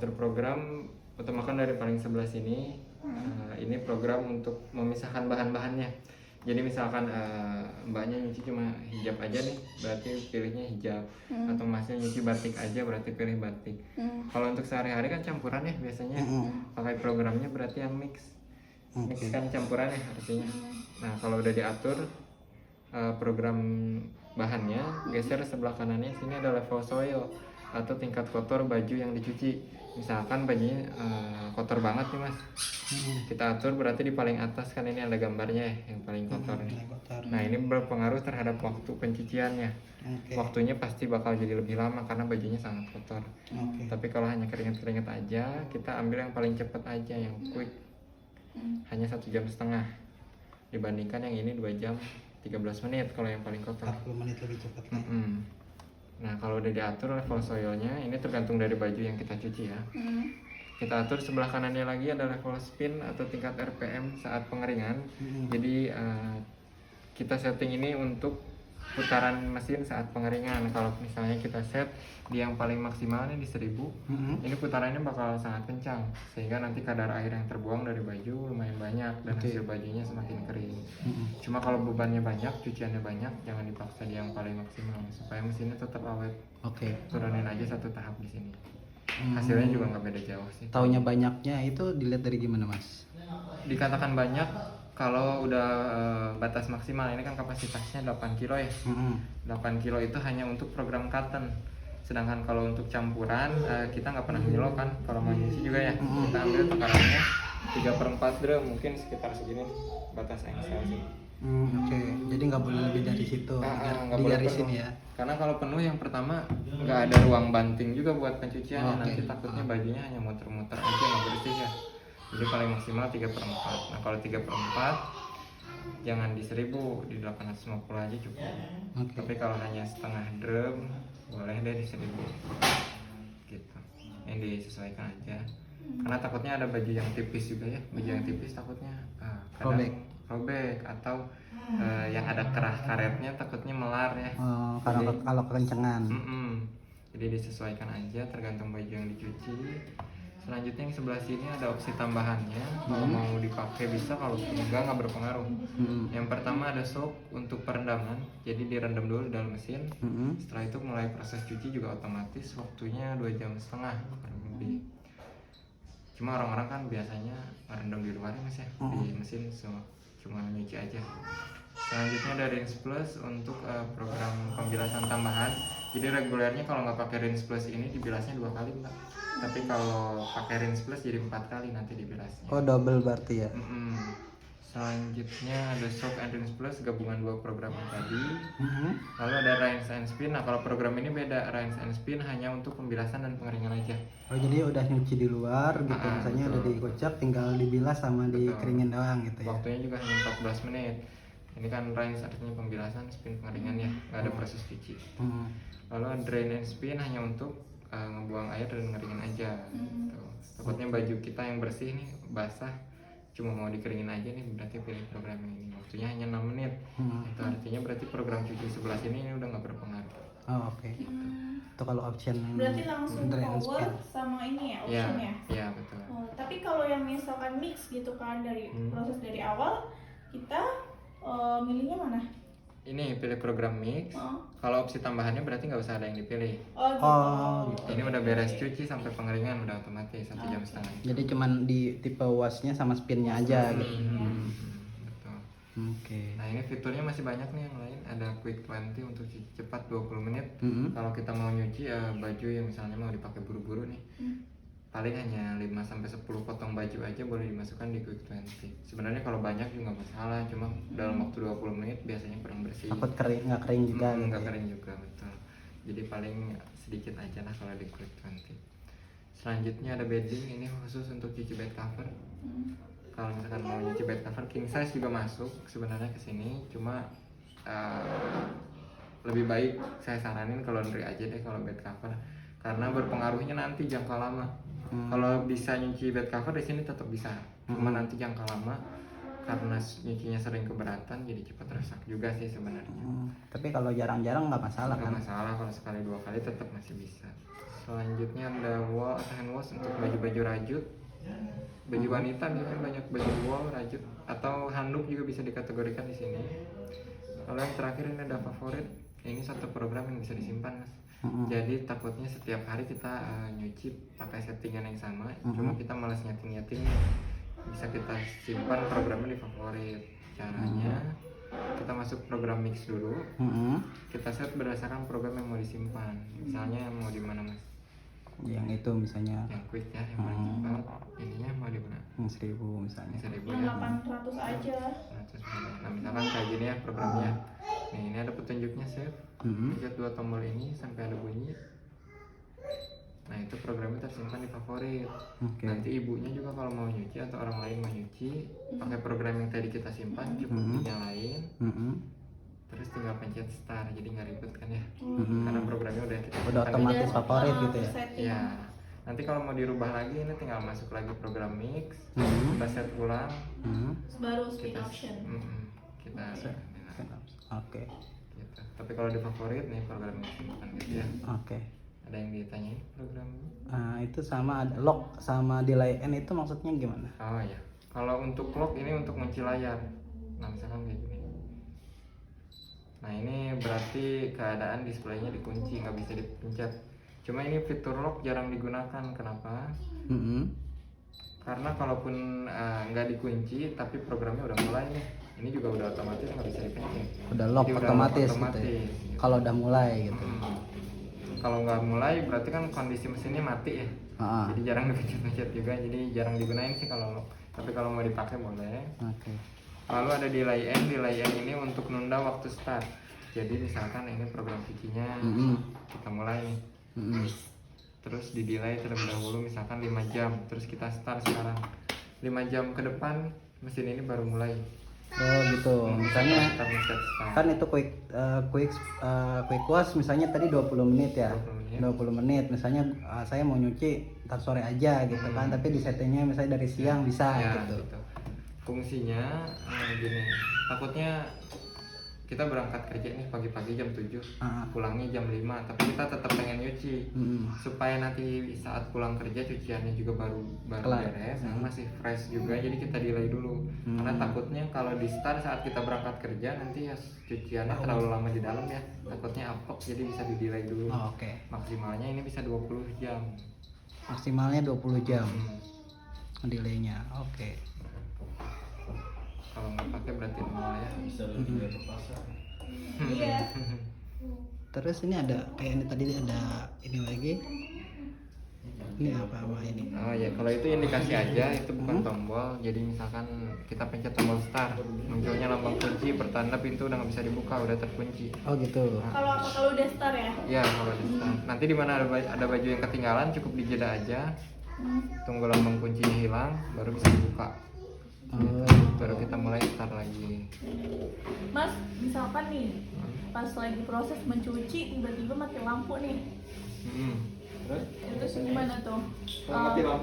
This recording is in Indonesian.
atur program utamakan dari paling sebelah sini. Ini program untuk memisahkan bahan-bahannya. Jadi misalkan mbaknya nyuci cuma hijab aja nih, berarti pilihnya hijab. Atau masnya nyuci batik aja, berarti pilih batik. Kalau untuk sehari-hari kan campuran ya biasanya. Pakai programnya berarti yang mix. Mix kan campuran ya artinya. Nah kalau udah diatur program bahannya, geser sebelah kanannya, sini ada level soil atau tingkat kotor baju yang dicuci. Misalkan bajunya kotor banget nih mas, kita atur berarti di paling atas kan, ini ada gambarnya ya, yang paling kotor nih. Nah ini berpengaruh terhadap waktu pencuciannya. Waktunya pasti bakal jadi lebih lama karena bajunya sangat kotor. Tapi kalau hanya keringat-keringat aja, kita ambil yang paling cepat aja, yang quick, hanya 1,5 jam, dibandingkan yang ini 2 jam 13 menit kalau yang paling kotor. 40 menit lebih cepat. Nah kalau udah diatur level soilnya, ini tergantung dari baju yang kita cuci ya. Kita atur sebelah kanannya lagi ada level spin atau tingkat RPM saat pengeringan. Jadi kita setting ini untuk putaran mesin saat pengeringan. Kalau misalnya kita set di yang paling maksimal ini di 1000, ini putarannya bakal sangat kencang sehingga nanti kadar air yang terbuang dari baju lumayan banyak dan hasil bajunya semakin kering. Cuma kalau bebannya banyak, cuciannya banyak, jangan dipaksa di yang paling maksimal supaya mesinnya tetap awet. Turunin aja 1 tahap di sini. Hasilnya juga nggak beda jauh sih. Taunya banyaknya itu dilihat dari gimana mas? Dikatakan banyak kalau udah batas maksimal. Ini kan kapasitasnya 8 kilo ya. 8 kilo itu hanya untuk program cotton. Sedangkan kalau untuk campuran kita nggak pernah milo kan. Kalau mau nyuci juga ya, kita ambil takarannya 3/4 drum, mungkin sekitar segini batas engsel sih. Jadi nggak boleh lebih dari situ, nggak boleh penuh ya. Karena kalau penuh yang pertama nggak ada ruang banting juga buat pencuciannya. Nanti takutnya bajunya hanya muter-muter aja, nggak bersih ya. Jadi paling maksimal 3/4. Nah kalau 3/4 jangan di 1000, di 850 aja cukup. Tapi kalau hanya setengah drum boleh deh di 1000 gitu. Yang disesuaikan aja. Karena takutnya ada baju yang tipis juga ya. Baju yang tipis takutnya kadang robek atau yang ada kerah karetnya takutnya melar ya. Kalau kekencengan. Jadi disesuaikan aja tergantung baju yang dicuci. Selanjutnya yang sebelah sini ada opsi tambahannya. Kalau mau dipakai bisa, kalau enggak nggak berpengaruh. Yang pertama ada soak untuk perendaman. Jadi direndam dulu di dalam mesin. Setelah itu mulai proses cuci juga otomatis. Waktunya 2,5 jam kurang lebih. Cuma orang-orang kan biasanya merendam di luar ya mas ya, di mesin cuma nyuci aja. Selanjutnya ada Rinse Plus untuk program pembilasan tambahan. Jadi regulernya kalau nggak pakai Rinse Plus ini dibilasnya 2 kali mbak. Tapi kalau pakai Rinse Plus jadi 4 kali nanti dibilasnya. Double berarti ya. Selanjutnya ada Soak and Rinse Plus, gabungan 2 program tadi. Lalu ada Rinse and Spin. Nah kalau program ini beda, Rinse and Spin hanya untuk pembilasan dan pengeringan aja. Jadi udah nyuci di luar gitu, misalnya udah dikocok, tinggal dibilas sama dikeringin doang gitu ya. Waktunya juga hanya 14 menit. Ini kan rinse artinya pembilasan, spin pengeringan ya, nggak ada proses cuci. Lalu drain and spin hanya untuk ngebuang air dan ngeringin aja. Takutnya baju kita yang bersih nih basah, cuma mau dikeringin aja nih, berarti pilih program ini. Waktunya hanya 6 menit. Itu artinya berarti program cuci sebelah sini ini udah nggak berpengaruh. Itu kalau option berarti langsung drain and power spin sama ini ya optionnya. Iya betul. Tapi kalau yang misalkan mix gitu kan dari proses dari awal, kita milihnya mana? Ini pilih program mix. Kalau opsi tambahannya berarti nggak usah ada yang dipilih. Gitu. Ini udah beres cuci sampai pengeringan udah otomatis 1,5 jam. Jadi cuman di tipe washnya sama spinnya aja gitu. Betul. Nah ini fiturnya masih banyak nih yang lain. Ada Quick 20 untuk cuci cepat 20 menit. Kalau kita mau nyuci baju yang misalnya mau dipakai buru-buru nih, paling hanya 5-10 potong baju aja boleh dimasukkan di Quick 20. Sebenarnya kalau banyak juga nggak masalah, cuma dalam waktu 20 menit biasanya kurang bersih. Takut nggak kering juga. Nggak kering juga, betul. Jadi paling sedikit aja lah kalau di Quick 20. Selanjutnya ada bedding, ini khusus untuk cuci bed cover. Kalau misalkan mau nyuci bed cover king size juga masuk sebenarnya ke sini, cuma lebih baik saya saranin ke laundry aja deh kalau bed cover, karena berpengaruhnya nanti jangka lama. Kalau bisa nyuci bed cover di sini tetap bisa, cuma nanti jangka lama karena nyucinya sering keberatan jadi cepat rusak juga sih sebenarnya. Tapi kalau jarang-jarang nggak masalah kan? Nggak masalah, kalau sekali 2 kali tetap masih bisa. Selanjutnya ada hand wash untuk baju-baju rajut. Baju wanita biasanya banyak baju wol rajut atau handuk juga bisa dikategorikan di sini. Lalu yang terakhir ini ada favorit. Ini satu program yang bisa disimpan, Mas. Jadi takutnya setiap hari kita nyuci pakai settingan yang sama, cuma kita malas nyeting-nyeting, bisa kita simpan programnya di favorit. Caranya kita masuk program mix dulu, kita set berdasarkan program yang mau disimpan. Misalnya mau di mana, Mas? Yang itu misalnya Yang quick ya, yang paling cepat. Ininya mau di mana? yang 1000 misalnya. 1000 Yang ya. 800 aja. Nah, misalkan kayak gini ya programnya. Nih, ini ada petunjuknya, save. Pencet 2 tombol ini sampai ada bunyi. Nah, itu programnya tersimpan di favorit. Nanti ibunya juga kalau mau nyuci atau orang lain mau nyuci, pakai program yang tadi kita simpan, cukup dinyalain. Terus tinggal pencet start, jadi nggak ribet kan ya. Karena programnya udah kita Udah otomatis favorit gitu ya. Ya. Nanti kalau mau dirubah lagi, ini tinggal masuk lagi program mix, kita set ulang, Baru speed kita option. kita Oke. gitu. Tapi kalau di favorit nih program mix simpan gitu ya. Oke. Ada yang ditanyain program ini? Itu sama ada lock sama delay N itu maksudnya gimana? Oh ya, kalau untuk lock ini untuk kunci layar. Nah, misalkan kayak gini. Nah, ini berarti keadaan displaynya dikunci, nggak bisa dipencet. Cuma ini fitur lock jarang digunakan. Kenapa? Karena kalaupun nggak dikunci tapi programnya udah mulai nih, ini juga udah otomatis nggak bisa dipencet. Udah lock Jadi otomatis, lock gitu ya. gitu. Kalau udah mulai gitu. Kalau nggak mulai berarti kan kondisi mesinnya mati ya. Jadi jarang dipencet-pencet juga, jadi jarang digunain sih kalau lock. Tapi kalau mau dipakai boleh. Oke. Lalu ada delay N ini untuk nunda waktu start. Jadi misalkan ini program cucinya kita mulai nih. Terus di delay terlebih dahulu misalkan 5 jam, terus kita start sekarang. 5 jam ke depan mesin ini baru mulai. Oh gitu. Misalnya kita pencet start. kan itu quick wash misalnya tadi 20 menit ya. 20 menit. Misalnya saya mau nyuci ntar sore aja gitu kan, tapi di settingnya misalnya dari siang bisa gitu. Fungsinya gini, takutnya kita berangkat kerja nih pagi-pagi jam 7, pulangnya jam 5, tapi kita tetap pengen nyuci supaya nanti saat pulang kerja cuciannya juga baru beres, masih fresh juga, jadi kita delay dulu. Karena takutnya kalau di start saat kita berangkat kerja nanti ya cuciannya terlalu lama di dalam ya, takutnya apok, jadi bisa di delay dulu. Maksimalnya ini bisa 20 jam. Maksimalnya 20 jam delaynya. Oke. Kalau nggak pakai berarti nol ya. Bisa lebih dari pasar. Iya. Terus ini ada kayak ini tadi ada ini lagi. Ini apa ini? Oh ya, kalau itu indikasi aja, itu bukan tombol. Jadi misalkan kita pencet tombol start, munculnya lambang kunci pertanda pintu udah nggak bisa dibuka, udah terkunci. Oh gitu. Kalau udah start ya? Ya, kalau di start. Nanti di mana ada baju yang ketinggalan, cukup dijeda aja. Tunggu lambang kuncinya hilang, baru bisa dibuka. Baru kita mulai start lagi. Mas, misalkan nih pas lagi proses mencuci tiba-tiba mati lampu nih. Terus gimana tuh? Mati lampu